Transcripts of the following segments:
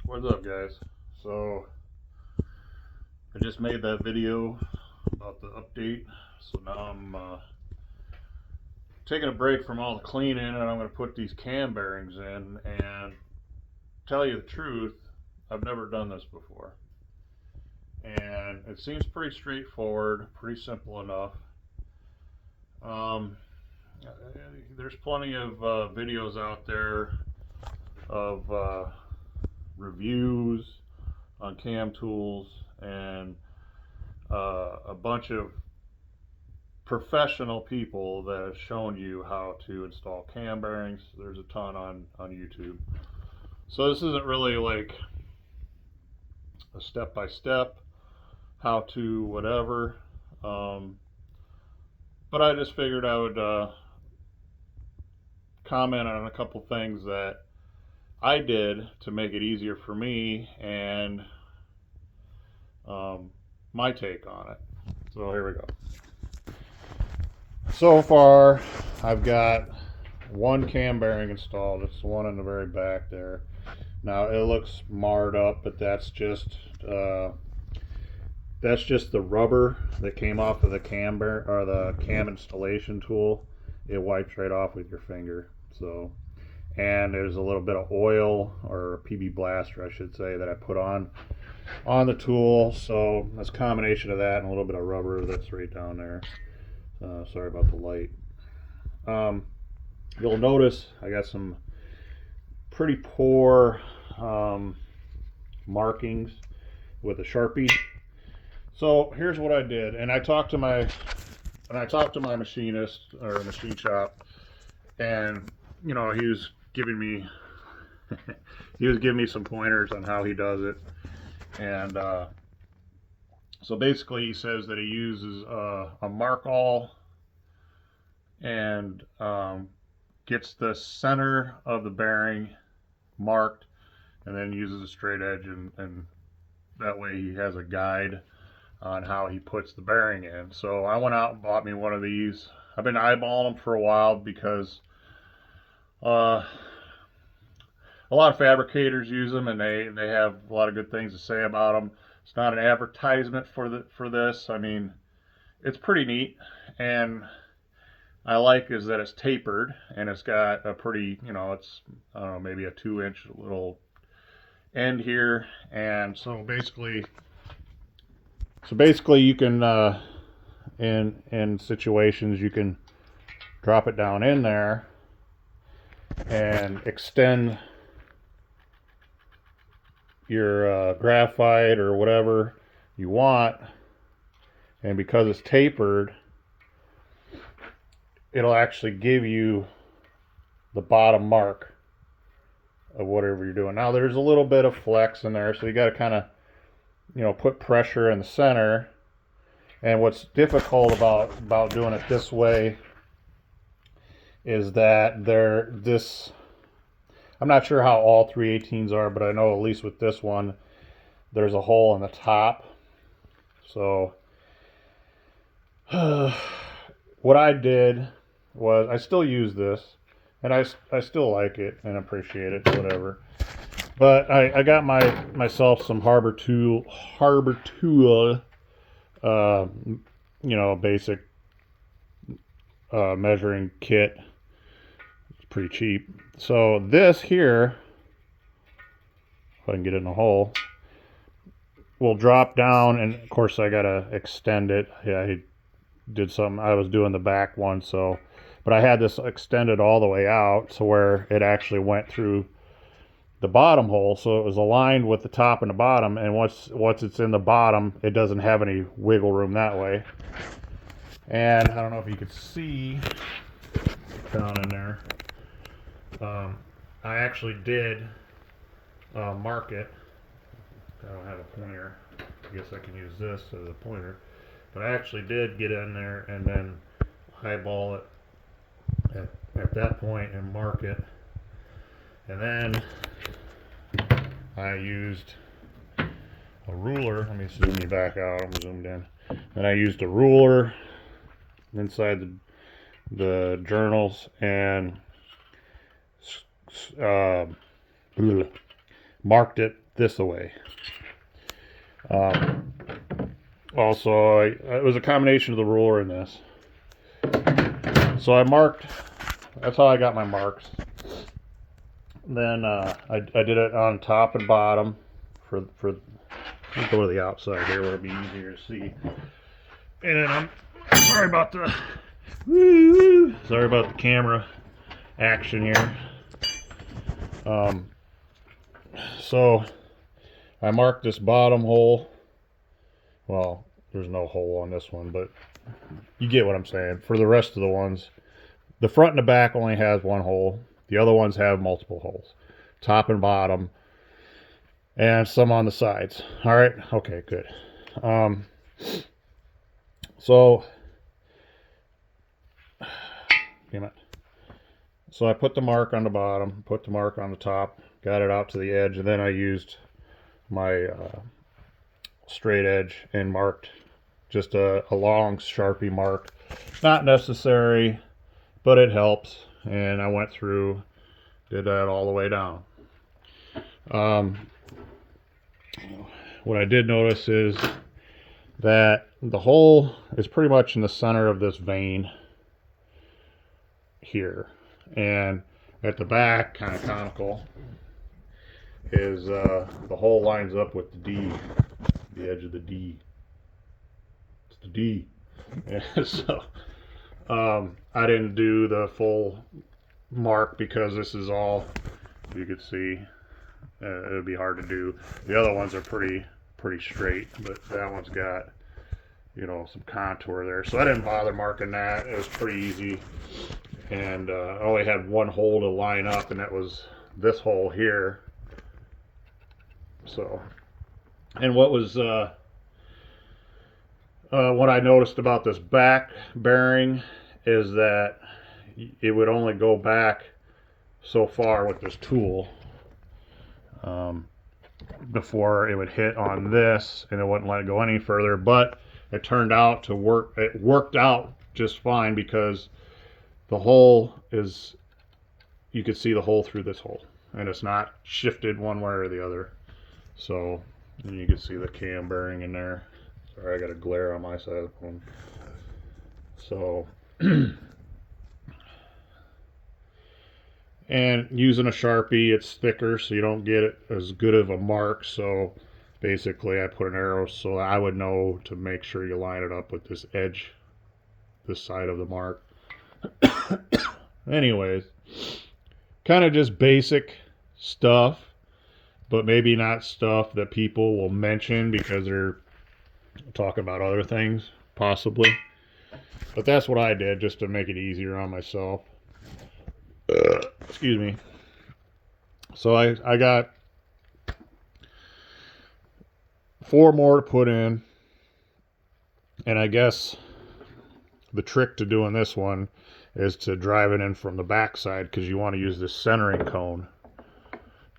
What's up, guys? So I just made that video about the update, so now I'm taking a break from all the cleaning, and I'm going to put these cam bearings in. And tell you the truth, I've never done this before, and it seems pretty straightforward, pretty simple enough. Um, there's plenty of videos out there of reviews on cam tools and a bunch of professional people that have shown you how to install cam bearings. There's a ton on YouTube. So this isn't really like a step-by-step how to whatever. But I just figured I would comment on a couple things that I did to make it easier for me and my take on it. So here we go. So far, I've got one cam bearing installed. It's the one in the very back there. Now it looks marred up, but that's just the rubber that came off of the cam bearing or the cam installation tool. It wipes right off with your finger. So, and there's a little bit of oil or PB blaster, I should say, that I put on the tool. So that's a combination of that and a little bit of rubber that's right down there. Sorry about the light. You'll notice I got some pretty poor markings with a Sharpie. So here's what I did, and I talked to my machinist or machine shop, and you know, he was giving me some pointers on how he does it. And so basically he says that he uses a mark all and gets the center of the bearing marked, and then uses a straight edge, and that way he has a guide on how he puts the bearing in. So I went out and bought me one of these. I've been eyeballing them for a while because a lot of fabricators use them, and they have a lot of good things to say about them. It's not an advertisement for this. I mean, it's pretty neat, and I like is that it's tapered, and it's got a pretty, you know, it's, I don't know, maybe a 2-inch little end here. And so basically you can in situations you can drop it down in there and extend your graphite or whatever you want, and because it's tapered, it'll actually give you the bottom mark of whatever you're doing. Now there's a little bit of flex in there, so you got to kind of, you know, put pressure in the center. And what's difficult about doing it this way is that I'm not sure how all 318s are, but I know at least with this one there's a hole in the top. So what I did was, I still use this, and I still like it and appreciate it, whatever. But I got myself some Harbor Tool, you know, basic measuring kit. It's pretty cheap. So this here, if I can get it in the hole, will drop down, and of course I gotta extend it. Yeah, I did something. I was doing the back one, so, but I had this extended all the way out to where it actually went through the bottom hole, so it was aligned with the top and the bottom. And once it's in the bottom, it doesn't have any wiggle room that way. And I don't know if you could see down in there, I actually did mark it. I don't have a pointer. I guess I can use this as a pointer. But I actually did get in there and then eyeball it at that point and mark it. And then I used a ruler. Let me zoom you back out. I'm zoomed in. And I used a ruler inside the journals and marked it this away. Also, it was a combination of the ruler and this. So I marked, that's how I got my marks. Then I did it on top and bottom for let's go to the outside here where it'll be easier to see. And then I'm sorry about the camera action here. So I marked this bottom hole. Well, there's no hole on this one, but you get what I'm saying. For the rest of the ones, the front and the back only has one hole. The other ones have multiple holes, top and bottom, and some on the sides. All right, okay, good. So, damn it. So I put the mark on the bottom, put the mark on the top, got it out to the edge, and then I used my straight edge and marked just a long Sharpie mark. Not necessary, but it helps. And I went through, did that all the way down. What I did notice is that the hole is pretty much in the center of this vein here. And at the back, kind of conical, is the hole lines up with the D, the edge of the D. It's the D. And so I didn't do the full mark because this is all, you could see, it would be hard to do. The other ones are pretty straight, but that one's got, you know, some contour there. So I didn't bother marking that. It was pretty easy. And I only had one hole to line up, and that was this hole here. So, and what was what I noticed about this back bearing is that it would only go back so far with this tool before it would hit on this, and it wouldn't let it go any further. But it turned out to work. It worked out just fine because the hole is, you could see the hole through this hole, and it's not shifted one way or the other. So, and you can see the cam bearing in there. Sorry, I got a glare on my side of the phone. So, and using a Sharpie, it's thicker, so you don't get it as good of a mark. So basically I put an arrow so I would know to make sure you line it up with this edge, this side of the mark. Anyways, kind of just basic stuff, but maybe not stuff that people will mention because they're talking about other things, possibly. But that's what I did just to make it easier on myself. Excuse me. So I got 4 more to put in, and I guess the trick to doing this one is to drive it in from the back side, because you want to use this centering cone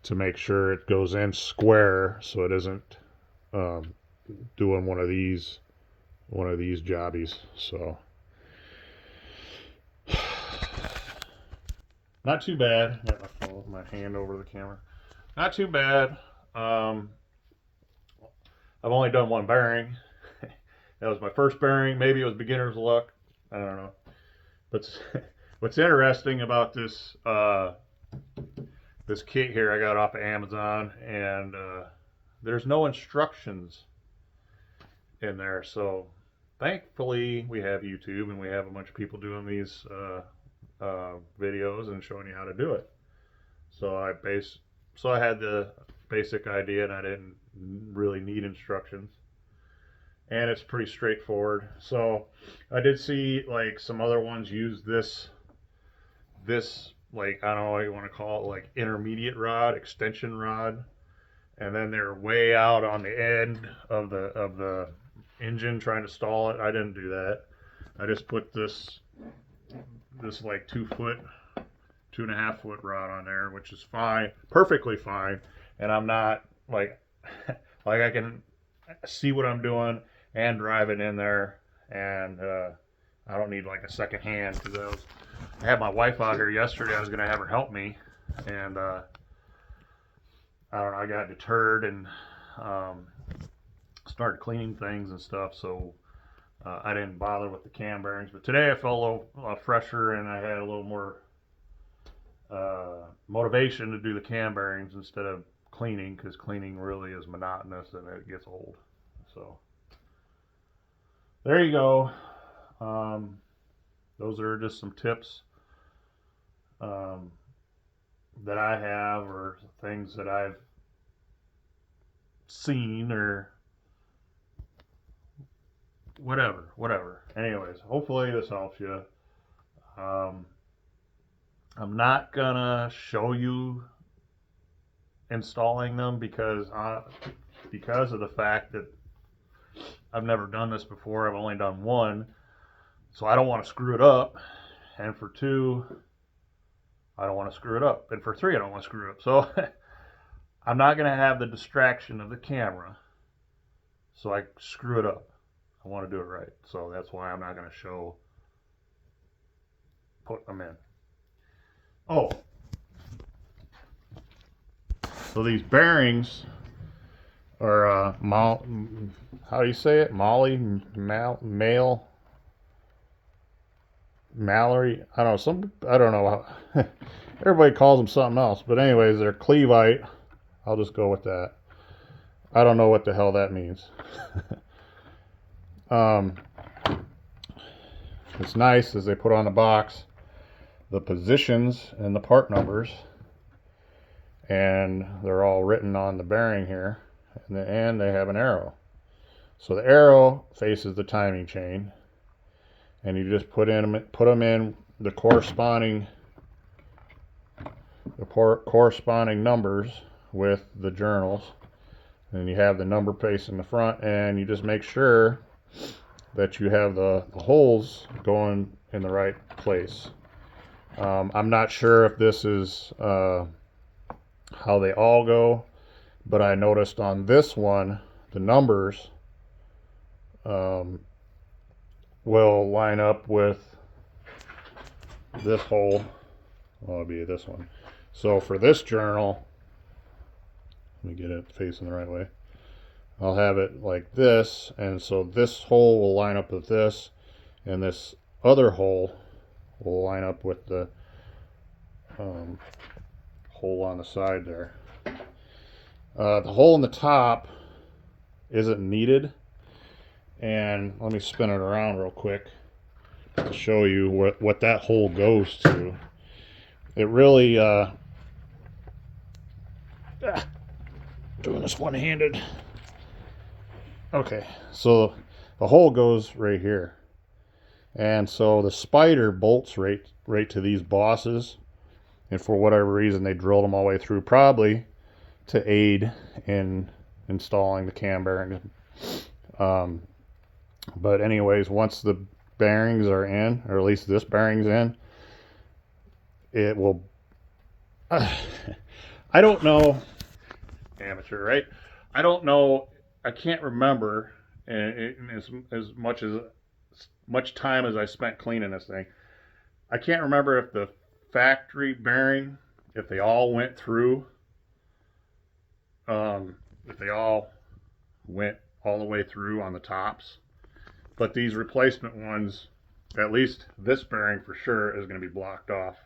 to make sure it goes in square so it isn't doing one of these jobbies. So not too bad. Got my hand over the camera. Not too bad. I've only done one bearing. That was my first bearing. Maybe it was beginner's luck. I don't know. But what's interesting about this this kit here I got off of Amazon, and there's no instructions in there. So thankfully we have YouTube, and we have a bunch of people doing these videos and showing you how to do it. So I had the basic idea, and I didn't really need instructions, and it's pretty straightforward. So I did see like some other ones use this like, I don't know what you want to call it, like intermediate rod, extension rod, and then they're way out on the end of the engine trying to stall it. I didn't do that. I just put this like 2.5 foot rod on there, which is fine, perfectly fine. And I'm not like I can see what I'm doing and drive it in there, and I don't need like a second hand, because I had my wife out here yesterday. I was gonna have her help me, and I don't know, I got deterred and started cleaning things and stuff, so I didn't bother with the cam bearings. But today I felt a little fresher, and I had a little more motivation to do the cam bearings instead of cleaning, because cleaning really is monotonous and it gets old. So there you go. Those are just some tips um, that I have, or things that I've seen, or whatever. Anyways, hopefully this helps you. Um, I'm not gonna show you installing them because of the fact that I've never done this before. I've only done one, so I don't want to screw it up. And for two, I don't want to screw it up. And for three, I don't want to screw it up. So I'm not going to have the distraction of the camera, so I screw it up. I want to do it right. So that's why I'm not going to show putting them in. Oh, so these bearings are how do you say it? Mallory. I don't know. Everybody calls them something else, but anyways, they're Cleveite. I'll just go with that. I don't know what the hell that means. It's nice as they put on the box the positions and the part numbers, and they're all written on the bearing here, and they have an arrow. So the arrow faces the timing chain, and you just put them in the corresponding numbers with the journals, and you have the number facing the front, and you just make sure that you have the holes going in the right place. I'm not sure if this is how they all go, but I noticed on this one the numbers will line up with this hole. Well, it'll be this one. So for this journal, let me get it facing the right way. I'll have it like this, and so this hole will line up with this, and this other hole will line up with the hole on the side there. The hole in the top isn't needed, and let me spin it around real quick to show you what that hole goes to. It really doing this one-handed. Okay, so the hole goes right here, and so the spider bolts right to these bosses, and for whatever reason they drilled them all the way through, probably to aid in installing the cam bearings. But anyways, once the bearings are in, or at least this bearing's in, it will I don't know, amateur, right? I don't know, I can't remember, and as much time as I spent cleaning this thing, I can't remember if the factory bearing, if they all went through, if they all went all the way through on the tops. But these replacement ones, at least this bearing for sure, is going to be blocked off.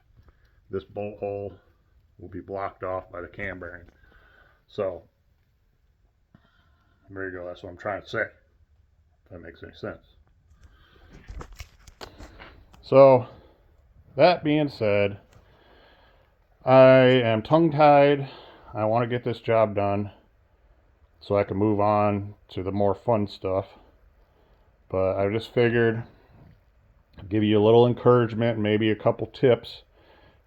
This bolt hole will be blocked off by the cam bearing. So there you go. That's what I'm trying to say, if that makes any sense. So that being said, I am tongue-tied. I want to get this job done so I can move on to the more fun stuff. But I just figured I'd give you a little encouragement, maybe a couple tips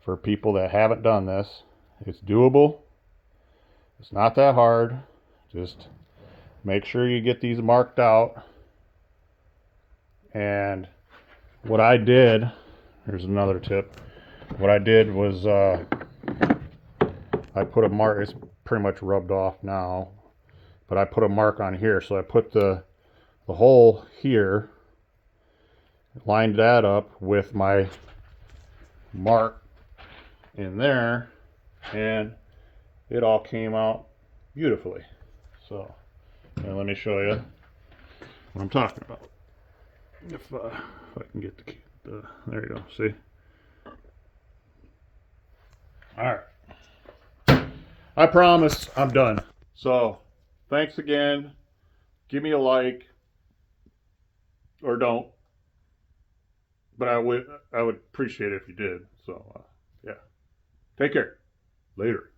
for people that haven't done this. It's doable. It's not that hard. Just make sure you get these marked out. And what I did, here's another tip. What I did was I put a mark. It's pretty much rubbed off now, but I put a mark on here. So I put the hole here, lined that up with my mark in there, and it all came out beautifully. So, and let me show you what I'm talking about. If I can get the there you go. See. All right. I promise I'm done. So, thanks again. Give me a like or don't, but I would appreciate it if you did. So, yeah. Take care. Later.